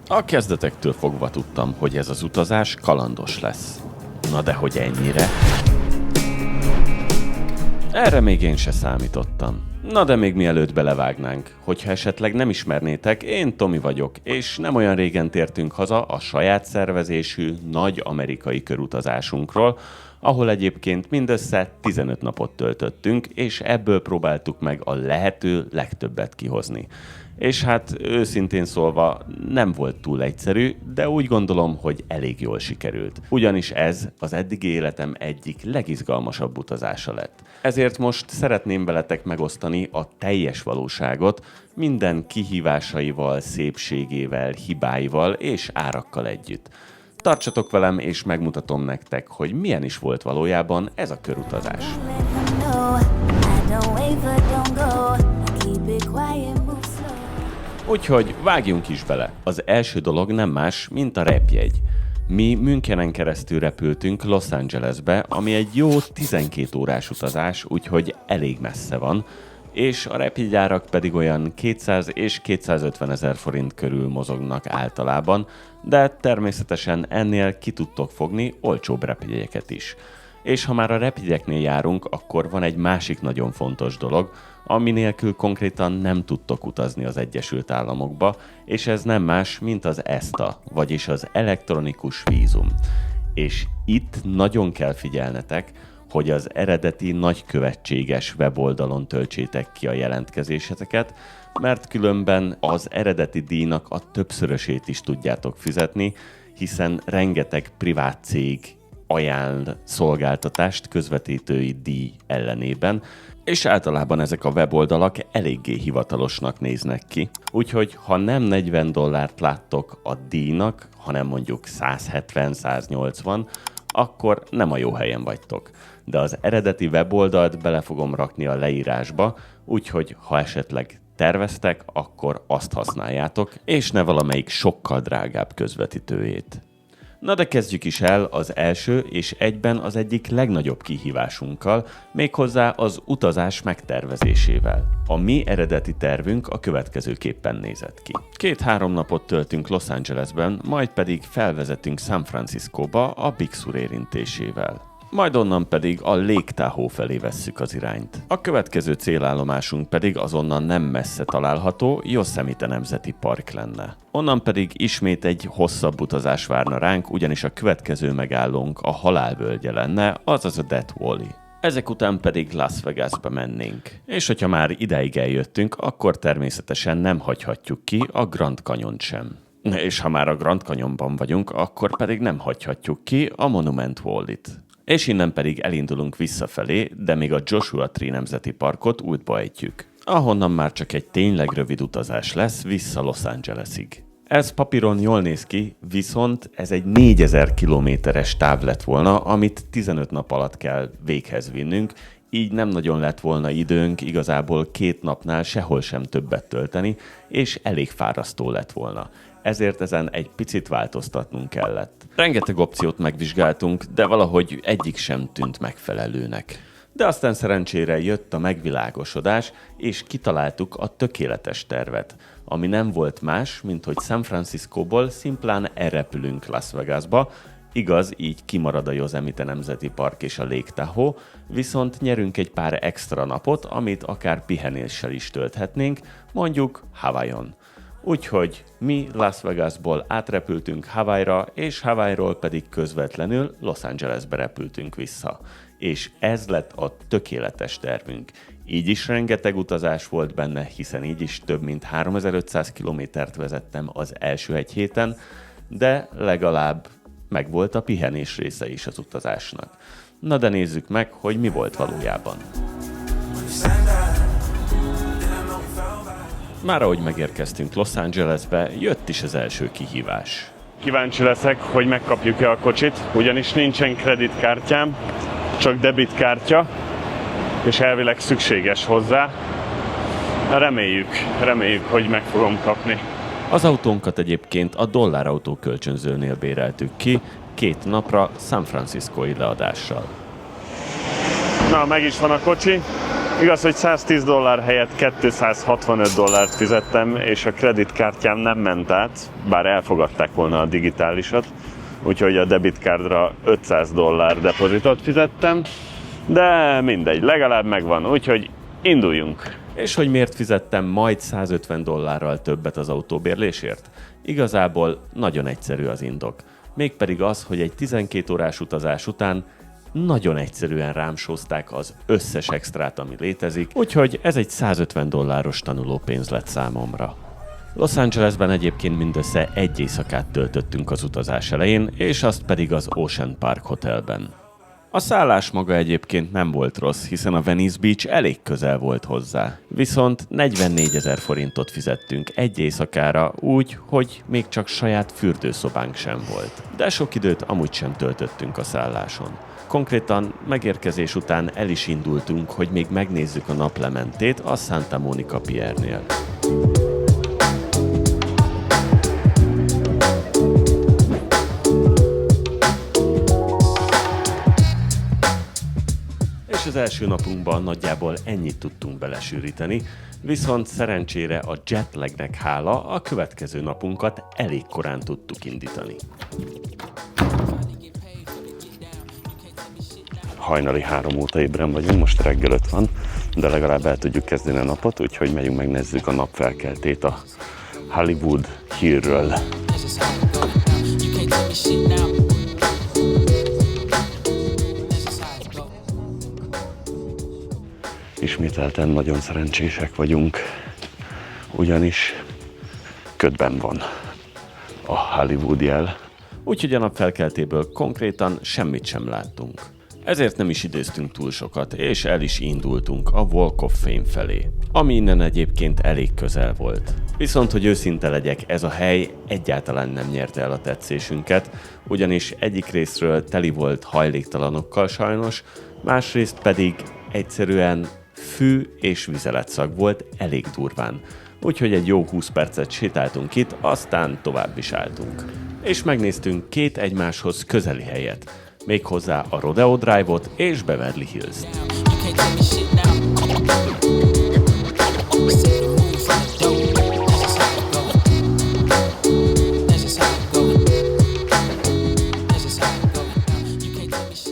A kezdetektől fogva tudtam, hogy ez az utazás kalandos lesz. Na de hogy ennyire? Erre még én se számítottam. Na de még mielőtt belevágnánk, hogyha esetleg nem ismernétek, én Tomi vagyok, és nem olyan régen tértünk haza a saját szervezésű nagy amerikai körutazásunkról, ahol egyébként mindössze 15 napot töltöttünk, és ebből próbáltuk meg a lehető legtöbbet kihozni. És hát őszintén szólva nem volt túl egyszerű, de úgy gondolom, hogy elég jól sikerült. Ugyanis ez az eddigi életem egyik legizgalmasabb utazása lett. Ezért most szeretném veletek megosztani a teljes valóságot, minden kihívásaival, szépségével, hibáival és árakkal együtt. Tartsatok velem, és megmutatom nektek, hogy milyen is volt valójában ez a körutazás. Úgyhogy vágjunk is bele. Az első dolog nem más, mint a repjegy. Mi Münchenen keresztül repültünk Los Angelesbe, ami egy jó 12 órás utazás, úgyhogy elég messze van, és a repjegyárak pedig olyan 200 és 250 ezer forint körül mozognak általában, de természetesen ennél ki tudtok fogni olcsóbb repjegyeket is. És ha már a repjegyeknél járunk, akkor van egy másik nagyon fontos dolog, ami nélkül konkrétan nem tudtok utazni az Egyesült Államokba, és ez nem más, mint az ESTA, vagyis az elektronikus vízum. És itt nagyon kell figyelnetek, hogy az eredeti nagykövetséges weboldalon töltsétek ki a jelentkezéseteket, mert különben az eredeti díjnak a többszörösét is tudjátok fizetni, hiszen rengeteg privát cég ajánl szolgáltatást közvetítői díj ellenében, és általában ezek a weboldalak eléggé hivatalosnak néznek ki. Úgyhogy ha nem $40 láttok a díjnak, hanem mondjuk 170-180, akkor nem a jó helyen vagytok. De az eredeti weboldalt bele fogom rakni a leírásba, úgyhogy ha esetleg terveztek, akkor azt használjátok, és ne valamelyik sokkal drágább közvetítőjét. Na de kezdjük is el az első és egyben az egyik legnagyobb kihívásunkkal, méghozzá az utazás megtervezésével. A mi eredeti tervünk a következőképpen nézett ki. 2-3 napot töltünk Los Angelesben, majd pedig felvezetünk San Franciscóba a Big Sur érintésével. Majd onnan pedig a Lake Tahoe felé vesszük az irányt. A következő célállomásunk pedig azonnan nem messze található Yosemite Nemzeti Park lenne. Onnan pedig ismét egy hosszabb utazás várna ránk, ugyanis a következő megállónk a halálvölgye lenne, azaz a Death Valley. Ezek után pedig Las Vegasba mennénk. És hogyha már ideig eljöttünk, akkor természetesen nem hagyhatjuk ki a Grand Canyont sem. És ha már a Grand Canyonban vagyunk, akkor pedig nem hagyhatjuk ki a Monument Valley-t. És innen pedig elindulunk visszafelé, de még a Joshua Tree Nemzeti Parkot útba ejtjük, ahonnan már csak egy tényleg rövid utazás lesz vissza Los Angelesig. Ez papíron jól néz ki, viszont ez egy 4000 kilométeres táv lett volna, amit 15 nap alatt kell véghez vinnünk, így nem nagyon lett volna időnk igazából 2 napnál sehol sem többet tölteni, és elég fárasztó lett volna. Ezért ezen egy picit változtatnunk kellett. Rengeteg opciót megvizsgáltunk, de valahogy egyik sem tűnt megfelelőnek. De aztán szerencsére jött a megvilágosodás, és kitaláltuk a tökéletes tervet, ami nem volt más, mint hogy San Franciscóból szimplán elrepülünk Las Vegasba. Igaz, így kimarad a Yosemite Nemzeti Park és a Lake Tahoe, viszont nyerünk egy pár extra napot, amit akár pihenéssel is tölthetnénk, mondjuk Hawaiion. Úgyhogy mi Las Vegasból átrepültünk Hawaii-ra, és Hawaii-ról pedig közvetlenül Los Angelesbe repültünk vissza. És ez lett a tökéletes tervünk. Így is rengeteg utazás volt benne, hiszen így is több mint 3500 kilométert vezettem az első egy héten, de legalább megvolt a pihenés része is az utazásnak. Na de nézzük meg, hogy mi volt valójában. Már ahogy megérkeztünk Los Angelesbe, jött is az első kihívás. Kíváncsi leszek, hogy megkapjuk-e a kocsit, ugyanis nincsen kreditkártyám, csak debitkártya, és elvileg szükséges hozzá. Reméljük, hogy meg fogom kapni. Az autónkat egyébként a Dollár kölcsönzőnél béreltük ki, 2 napra San Franciscói leadással. Na, meg is van a kocsi, Igaz, hogy $110 helyett $265 fizettem, és a kreditkártyám nem ment át, bár elfogadták volna a digitálisat, úgyhogy a debitkártra $500 depozitot fizettem, de mindegy, legalább megvan, úgyhogy induljunk. És hogy miért fizettem majd $150 többet az autóbérlésért? Igazából nagyon egyszerű az indok. Mégpedig az, hogy egy 12 órás utazás után nagyon egyszerűen rám sózták az összes extrát, ami létezik, úgyhogy ez egy $150 tanulópénz lett számomra. Los Angelesben egyébként mindössze egy éjszakát töltöttünk az utazás elején, és azt pedig az Ocean Park Hotelben. A szállás maga egyébként nem volt rossz, hiszen a Venice Beach elég közel volt hozzá. Viszont 44 000 forintot fizettünk egy éjszakára úgy, hogy még csak saját fürdőszobánk sem volt. De sok időt amúgy sem töltöttünk a szálláson. Konkrétan megérkezés után el is indultunk, hogy még megnézzük a naplementét a Santa Monica Piernél. És az első napunkban nagyjából ennyit tudtunk belesűríteni, viszont szerencsére a jetlagnek hála a következő napunkat elég korán tudtuk indítani. Hajnali 3 óta ébren vagyunk, most reggel 5 van, de legalább el tudjuk kezdeni a napot, úgyhogy megyünk megnézzük a napfelkeltét a Hollywood Hillről. Ismételten nagyon szerencsések vagyunk, ugyanis ködben van a Hollywood jel. Úgyhogy a napfelkeltéből konkrétan semmit sem láttunk. Ezért nem is idéztünk túl sokat, és el is indultunk a Walk of Fame felé, ami innen egyébként elég közel volt. Viszont, hogy őszinte legyek, ez a hely egyáltalán nem nyerte el a tetszésünket, ugyanis egyik részről teli volt hajléktalanokkal sajnos, másrészt pedig egyszerűen fű és vizeletszag volt elég durván. Úgyhogy egy jó 20 percet sétáltunk itt, aztán tovább is álltunk. És megnéztünk 2 egymáshoz közeli helyet, méghozzá a Rodeo Drive-ot és Beverly Hills-t.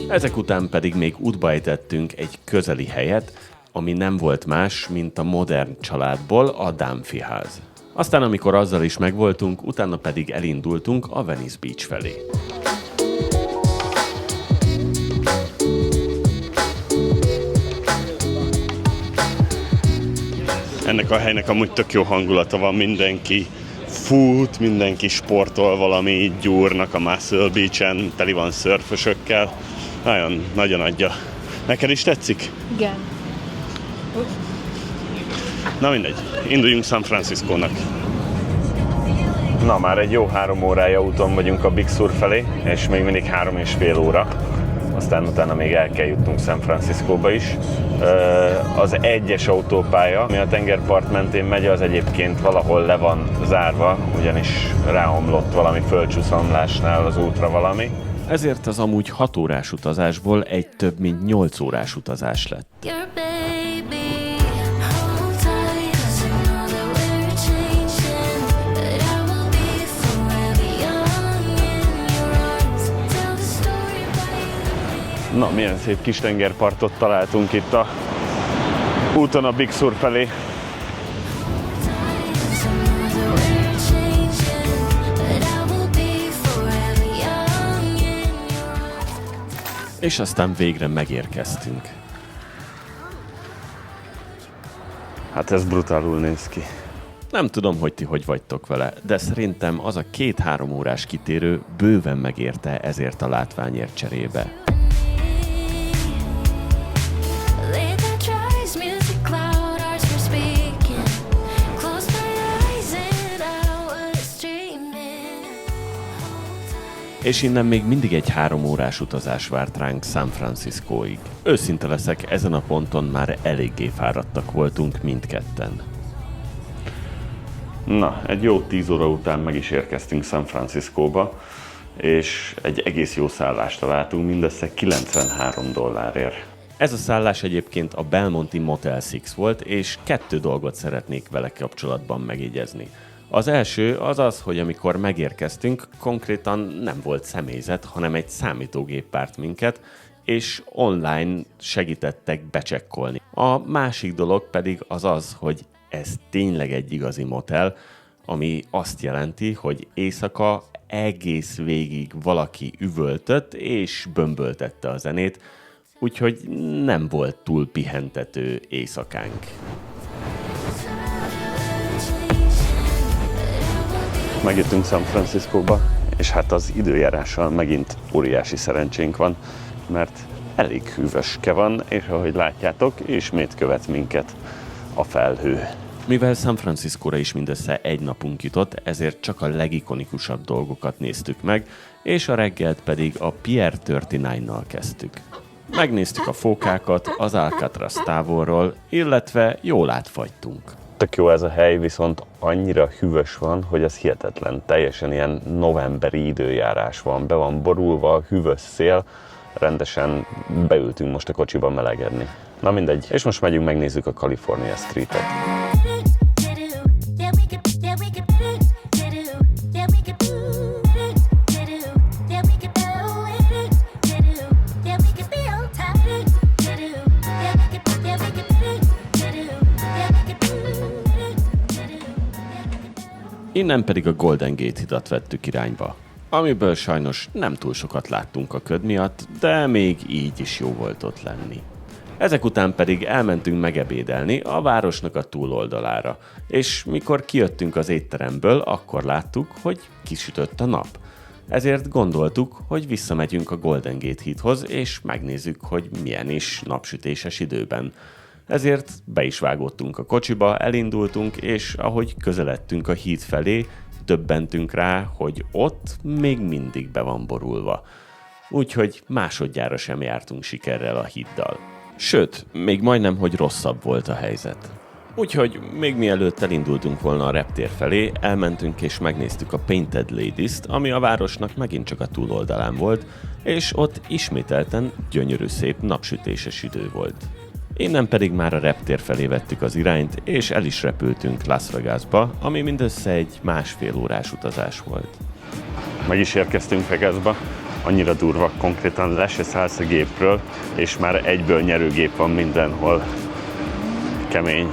Ezek után pedig még útba ejtettünk egy közeli helyet, ami nem volt más, mint a modern családból a Dunphy ház. Aztán amikor azzal is megvoltunk, utána pedig elindultunk a Venice Beach felé. Ennek a helynek amúgy tök jó hangulata van, mindenki fut, mindenki sportol valami, gyúrnak a Muscle Beach-en, teli van szörfösökkel. Nagyon adja. Neked is tetszik? Igen. Na mindegy, induljunk San Franciscónak. Na, már egy jó 3 órája úton vagyunk a Big Sur felé, és még mindig 3,5 óra. Aztán utána még el kell jutnunk San Franciscóba is. Az egyes autópálya, ami a tengerpart mentén megy, az egyébként valahol le van zárva, ugyanis ráomlott valami földcsúszamlásnál az útra valami. Ezért az amúgy 6 órás utazásból egy több mint 8 órás utazás lett. Na, milyen szép kis tengerpartot találtunk itt a úton a Big Sur felé. És aztán végre megérkeztünk. Hát ez brutálul néz ki. Nem tudom, hogy ti hogy vagytok vele, de szerintem az a 2-3 órás kitérő bőven megérte ezért a látványért cserébe. És innen még mindig egy 3 órás utazás várt ránk San Franciscóig. Őszinte leszek, ezen a ponton már eléggé fáradtak voltunk mindketten. Na, egy jó 10 óra után meg is érkeztünk San Franciscóba, és egy egész jó szállást találtunk, mindössze $93. Ez a szállás egyébként a Belmonti Motel 6 volt, és 2 dolgot szeretnék vele kapcsolatban megjegyezni. Az első az az, hogy amikor megérkeztünk, konkrétan nem volt személyzet, hanem egy számítógép várt minket, és online segítettek becsekkolni. A másik dolog pedig az, hogy ez tényleg egy igazi motel, ami azt jelenti, hogy éjszaka egész végig valaki üvöltött és bömböltette a zenét, úgyhogy nem volt túl pihentető éjszakánk. Megjöttünk San Franciscóba, és hát az időjárással megint óriási szerencsénk van, mert elég hűvöske van, és ahogy látjátok, ismét követ minket a felhő. Mivel San Franciscóra is mindössze egy napunk jutott, ezért csak a legikonikusabb dolgokat néztük meg, és a reggelt pedig a Pier 39-nal kezdtük. Megnéztük a fókákat az Alcatraz távolról, illetve jól átfagytunk. Tök jó ez a hely, viszont annyira hűvös van, hogy ez hihetetlen. Teljesen ilyen novemberi időjárás van, be van borulva, hűvös szél, rendesen beültünk most a kocsiba melegedni. Na mindegy, és most megyünk, megnézzük a California Street-et. Innen pedig a Golden Gate hidat vettük irányba, amiből sajnos nem túl sokat láttunk a köd miatt, de még így is jó volt ott lenni. Ezek után pedig elmentünk megebédelni a városnak a túloldalára, és mikor kijöttünk az étteremből, akkor láttuk, hogy kisütött a nap. Ezért gondoltuk, hogy visszamegyünk a Golden Gate hídhoz, és megnézzük, hogy milyen is napsütéses időben. Ezért be is vágottunk a kocsiba, elindultunk, és ahogy közeledtünk a híd felé, döbbentünk rá, hogy ott még mindig be van borulva. Úgyhogy másodjára sem jártunk sikerrel a híddal. Sőt, még majdnem, hogy rosszabb volt a helyzet. Úgyhogy még mielőtt elindultunk volna a reptér felé, elmentünk és megnéztük a Painted Ladies-t, ami a városnak megint csak a túloldalán volt, és ott ismételten gyönyörű szép napsütéses idő volt. Innen pedig már a reptér felé vettük az irányt, és el is repültünk Las Vegasba, ami mindössze egy 1,5 órás utazás volt. Meg is érkeztünk Vegasba, annyira durva, konkrétan le se szállsz a gépről, és már egyből nyerőgép van mindenhol. Kemény.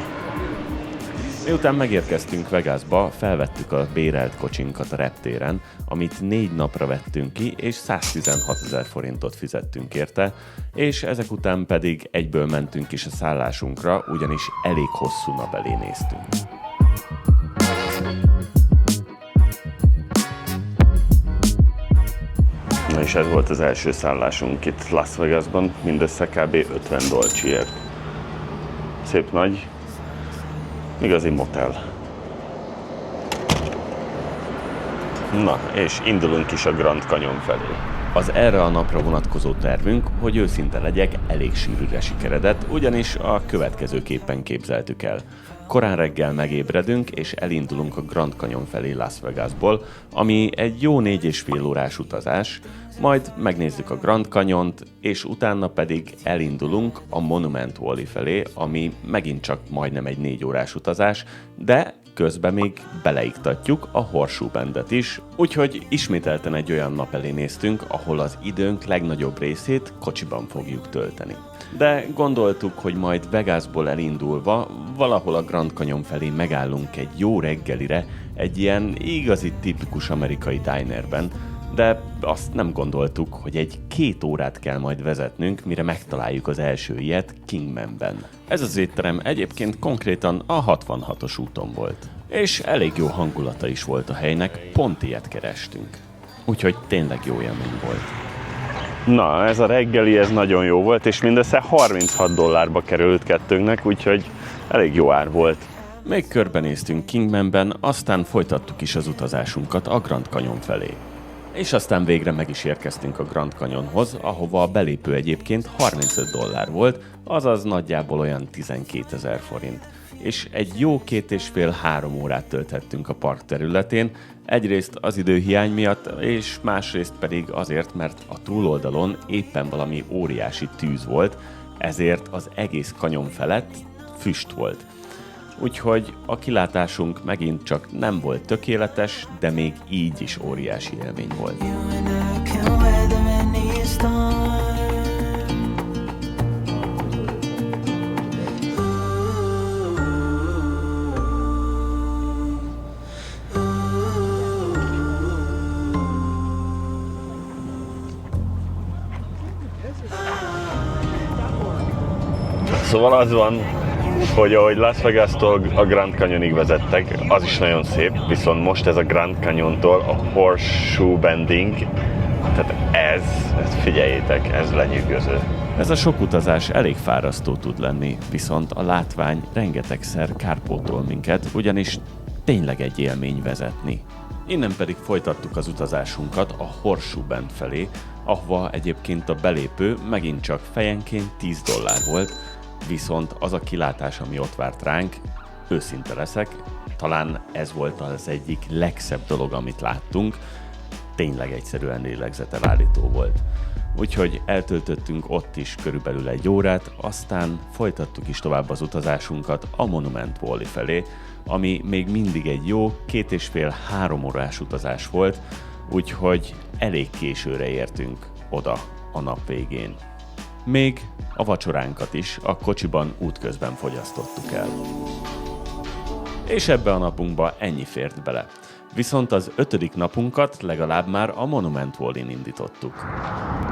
Miután megérkeztünk Vegasba, felvettük a bérelt kocsinkat a reptéren, amit 4 napra vettünk ki, és 116 000 forintot fizettünk érte, és ezek után pedig egyből mentünk is a szállásunkra, ugyanis elég hosszú nap elé néztünk. Na és ez volt az első szállásunk itt Las Vegasban, mindössze kb. $50. Szép nagy, igazi motel. Na, és indulunk is a Grand Canyon felé. Az erre a napra vonatkozó tervünk, hogy őszinte legyek, elég sűrűre sikeredett, ugyanis a következőképpen képzeltük el. Korán reggel megébredünk, és elindulunk a Grand Canyon felé Las Vegasból, ami egy jó 4,5 órás utazás, majd megnézzük a Grand Canyont, és utána pedig elindulunk a Monument Valley felé, ami megint csak majdnem egy 4 órás utazás, de közben még beleiktatjuk a Horseshoe Bendet is, úgyhogy ismételten egy olyan nap elé néztünk, ahol az időnk legnagyobb részét kocsiban fogjuk tölteni. De gondoltuk, hogy majd Vegasból elindulva valahol a Grand Canyon felé megállunk egy jó reggelire, egy ilyen igazi tipikus amerikai dinerben, de azt nem gondoltuk, hogy egy 2 órát kell majd vezetnünk, mire megtaláljuk az első ilyet Kingmanben. Ez az étterem egyébként konkrétan a 66-os úton volt. És elég jó hangulata is volt a helynek, pont ilyet kerestünk. Úgyhogy tényleg jó élmény volt. Na, ez a reggeli, ez nagyon jó volt, és mindössze $36 került kettőnknek, úgyhogy elég jó ár volt. Még körbenéztünk Kingmanben, aztán folytattuk is az utazásunkat a Grand Canyon felé. És aztán végre meg is érkeztünk a Grand Canyonhoz, ahova a belépő egyébként $35 volt, azaz nagyjából olyan 12 000 forint. És egy jó 2,5-3 órát tölthettünk a park területén, egyrészt az időhiány miatt, és másrészt pedig azért, mert a túloldalon éppen valami óriási tűz volt, ezért az egész kanyon felett füst volt. Úgyhogy a kilátásunk megint csak nem volt tökéletes, de még így is óriási élmény volt. Szóval az van, hogy ahogy Las Vegas-tól a Grand Canyonig vezettek, az is nagyon szép, viszont most ez a Grand Canyontól a Horseshoe Bending, tehát ez figyeljétek, ez lenyűgöző. Ez a sok utazás elég fárasztó tud lenni, viszont a látvány rengetegszer kárpótol minket, ugyanis tényleg egy élmény vezetni. Innen pedig folytattuk az utazásunkat a Horseshoe Bend felé, ahova egyébként a belépő megint csak fejenként $10 volt, viszont az a kilátás, ami ott várt ránk, őszinte leszek, talán ez volt az egyik legszebb dolog, amit láttunk, tényleg egyszerűen lélegzetelállító volt. Úgyhogy eltöltöttünk ott is körülbelül 1 órát, aztán folytattuk is tovább az utazásunkat a Monument Valley felé, ami még mindig egy jó 2,5-3 órás utazás volt, úgyhogy elég későre értünk oda a nap végén. Még a vacsoránkat is a kocsiban útközben fogyasztottuk el. És ebbe a napunkba ennyi fért bele. Viszont az 5. napunkat legalább már a Monument Valley-n indítottuk.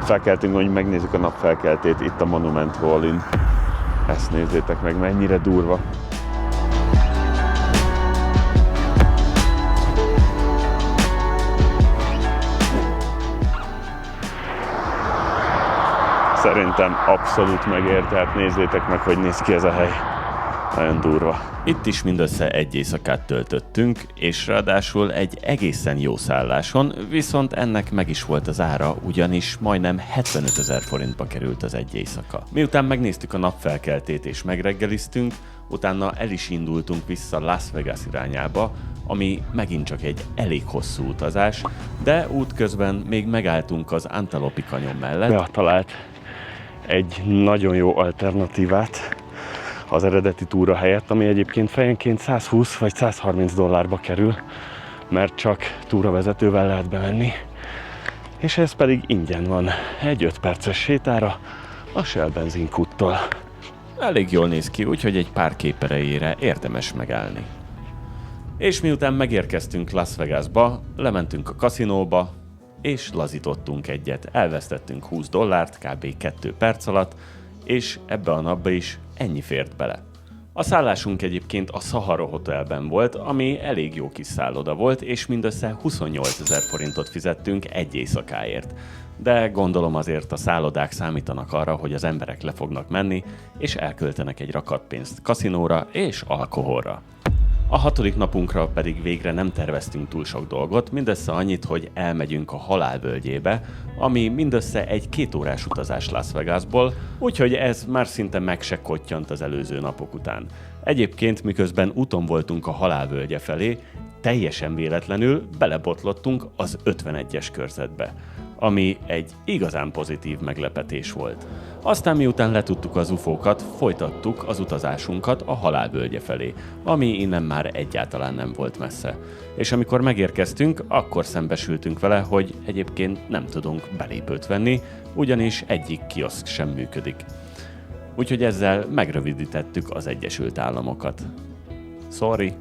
Felkeltünk, hogy megnézzük a napfelkeltét itt a Monument Valley-n. Ezt nézzétek meg, mennyire durva. Szerintem abszolút megér, tehát nézzétek meg, hogy néz ki ez a hely. Nagyon durva. Itt is mindössze 1 éjszakát töltöttünk, és ráadásul egy egészen jó szálláson, viszont ennek meg is volt az ára, ugyanis majdnem 75 000 forintba került az 1 éjszaka. Miután megnéztük a napfelkeltét és megreggeliztünk, utána el is indultunk vissza Las Vegas irányába, ami megint csak egy elég hosszú utazás, de útközben még megálltunk az Antelope Canyon mellett. Talált egy nagyon jó alternatívát az eredeti túra helyett, ami egyébként fejenként 120 vagy $130 kerül, mert csak túravezetővel lehet bemenni, és ez pedig ingyen van egy 5 perces sétára a Shell benzinkúttól. Elég jól néz ki, úgyhogy egy pár kép erejére érdemes megállni. És miután megérkeztünk Las Vegasba, lementünk a kaszinóba, és lazítottunk egyet. Elvesztettünk $20 kb. 2 perc alatt, és ebbe a napba is ennyi fért bele. A szállásunk egyébként a Sahara Hotelben volt, ami elég jó kis szálloda volt, és mindössze 28 000 forintot fizettünk 1 éjszakáért. De gondolom azért a szállodák számítanak arra, hogy az emberek le fognak menni, és elköltenek egy rakat pénzt kaszinóra és alkoholra. A 6. napunkra pedig végre nem terveztünk túl sok dolgot, mindössze annyit, hogy elmegyünk a Halálvölgyébe, ami mindössze egy 2 órás utazás Las Vegasból, úgyhogy ez már szinte meg se kottyant az előző napok után. Egyébként miközben úton voltunk a Halálvölgye felé, teljesen véletlenül belebotlottunk az 51-es körzetbe, ami egy igazán pozitív meglepetés volt. Aztán miután letudtuk az UFO-kat, folytattuk az utazásunkat a Halálvölgye felé, ami innen már egyáltalán nem volt messze. És amikor megérkeztünk, akkor szembesültünk vele, hogy egyébként nem tudunk belépőt venni, ugyanis egyik kioszk sem működik. Úgyhogy ezzel megrövidítettük az Egyesült Államokat. Sorry.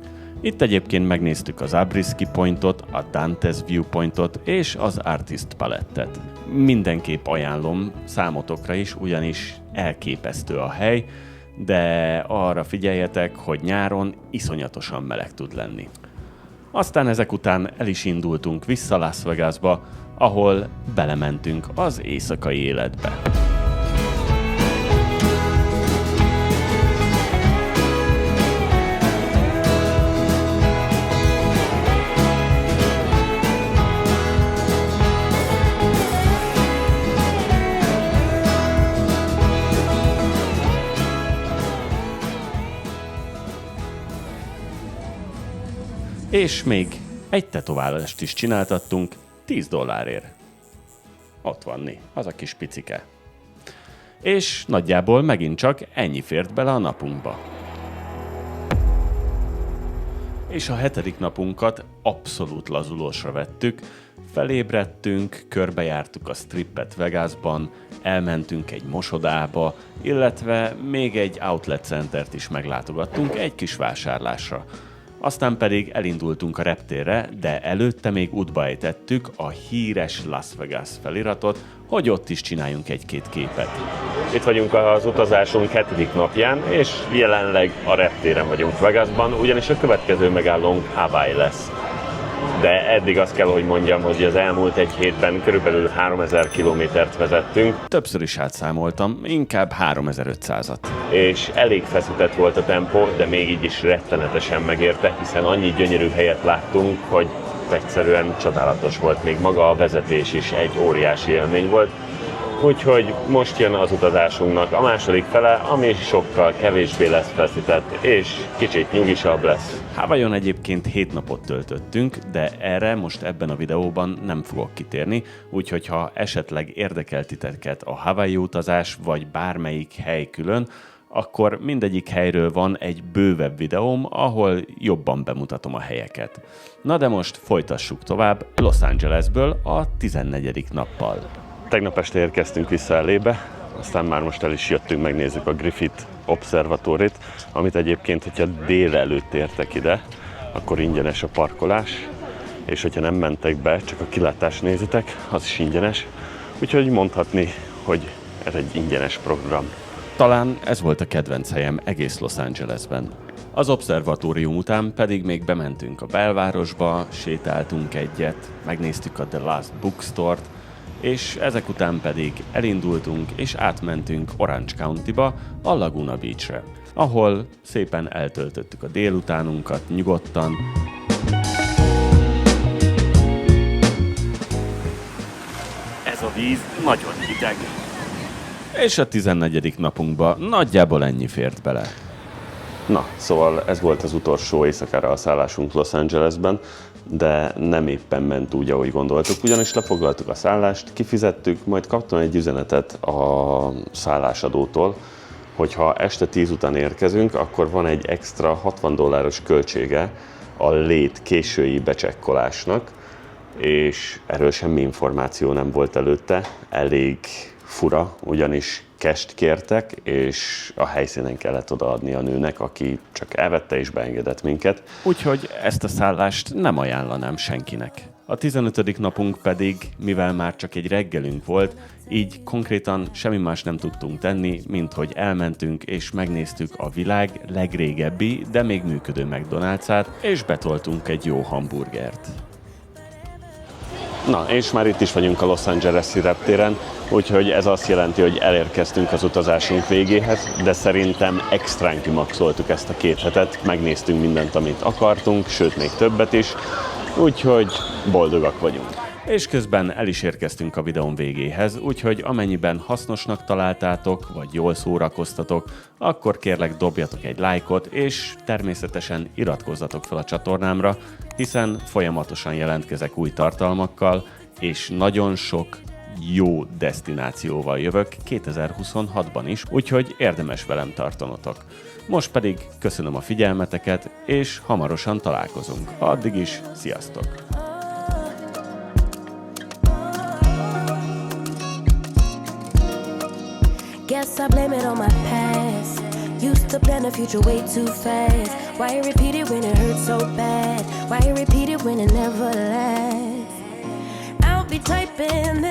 Itt egyébként megnéztük az Zabriskie Pointot, a Dante's Viewpointot és az Artist Palettet. Mindenképp ajánlom számotokra is, ugyanis elképesztő a hely, de arra figyeljetek, hogy nyáron iszonyatosan meleg tud lenni. Aztán ezek után el is indultunk vissza Las Vegasba, ahol belementünk az éjszakai életbe. És még egy tetoválást is csináltattunk $10. Ott van az a kis picike. És nagyjából megint csak ennyi fért bele a napunkba. És a 7. napunkat abszolút lazulósra vettük, felébredtünk, körbejártuk a strippet Vegasban, elmentünk egy mosodába, illetve még egy outlet centert is meglátogattunk egy kis vásárlásra. Aztán pedig elindultunk a reptérre, de előtte még útba ejtettük a híres Las Vegas feliratot, hogy ott is csináljunk egy-két képet. Itt vagyunk az utazásunk 7. napján, és jelenleg a reptéren vagyunk Vegasban, ugyanis a következő megállónk Hawaii lesz. De eddig azt kell, hogy mondjam, hogy az elmúlt egy hétben körülbelül 3000 kilométert vezettünk. Többször is átszámoltam, inkább 3500-at. És elég feszített volt a tempó, de még így is rettenetesen megérte, hiszen annyi gyönyörű helyet láttunk, hogy egyszerűen csodálatos volt. Még maga a vezetés is egy óriási élmény volt. Úgyhogy most jön az utazásunknak a második fele, ami sokkal kevésbé lesz feszített, és kicsit nyugisabb lesz. Hawaiion egyébként 7 napot töltöttünk, de erre most ebben a videóban nem fogok kitérni, úgyhogy ha esetleg érdekel titeket a Hawaii utazás, vagy bármelyik hely külön, akkor mindegyik helyről van egy bővebb videóm, ahol jobban bemutatom a helyeket. Na de most folytassuk tovább Los Angelesből a 14. nappal. Tegnap este érkeztünk vissza elébe, aztán már most el is jöttünk, megnézzük a Griffith Observatoryt, amit egyébként, hogyha dél előtt értek ide, akkor ingyenes a parkolás, és hogyha nem mentek be, csak a kilátást nézitek, az is ingyenes, úgyhogy mondhatni, hogy ez egy ingyenes program. Talán ez volt a kedvenc helyem egész Los Angelesben. Az obszervatórium után pedig még bementünk a belvárosba, sétáltunk egyet, megnéztük a The Last Bookstore-t, és ezek után pedig elindultunk és átmentünk Orange Countyba, a Laguna Beachre, ahol szépen eltöltöttük a délutánunkat nyugodtan. Ez a víz nagyon hideg. És a 14. napunkba nagyjából ennyi fért bele. Na, szóval ez volt az utolsó éjszakára a szállásunk Los Angelesben, de nem éppen ment úgy, ahogy gondoltuk, ugyanis lefoglaltuk a szállást, kifizettük, majd kaptam egy üzenetet a szállásadótól, hogy ha este 10 után érkezünk, akkor van egy extra $60 költsége a lét késői becsekkolásnak, és erről semmi információ nem volt előtte, elég fura, ugyanis cash-t kértek, és a helyszínen kellett odaadni a nőnek, aki csak elvette és beengedett minket. Úgyhogy ezt a szállást nem ajánlanám senkinek. A 15. napunk pedig, mivel már csak egy reggelünk volt, így konkrétan semmi más nem tudtunk tenni, mint hogy elmentünk és megnéztük a világ legrégebbi, de még működő McDonald's-át, és betoltunk egy jó hamburgert. Na, és már itt is vagyunk a Los Angeles-i reptéren, úgyhogy ez azt jelenti, hogy elérkeztünk az utazásunk végéhez, de szerintem extrán kimaxoltuk ezt a 2 hetet, megnéztünk mindent, amit akartunk, sőt még többet is, úgyhogy boldogak vagyunk. És közben el is érkeztünk a videón végéhez, úgyhogy amennyiben hasznosnak találtátok, vagy jól szórakoztatok, akkor kérlek dobjatok egy lájkot, és természetesen iratkozzatok fel a csatornámra, hiszen folyamatosan jelentkezek új tartalmakkal, és nagyon sok jó desztinációval jövök 2026-ban is, úgyhogy érdemes velem tartanotok. Most pedig köszönöm a figyelmeteket, és hamarosan találkozunk. Addig is, sziasztok! Guess I blame it on my past. Used to plan the future way too fast. Why repeat it when it hurts so bad? Why repeat it when it never lasts? I'll be typing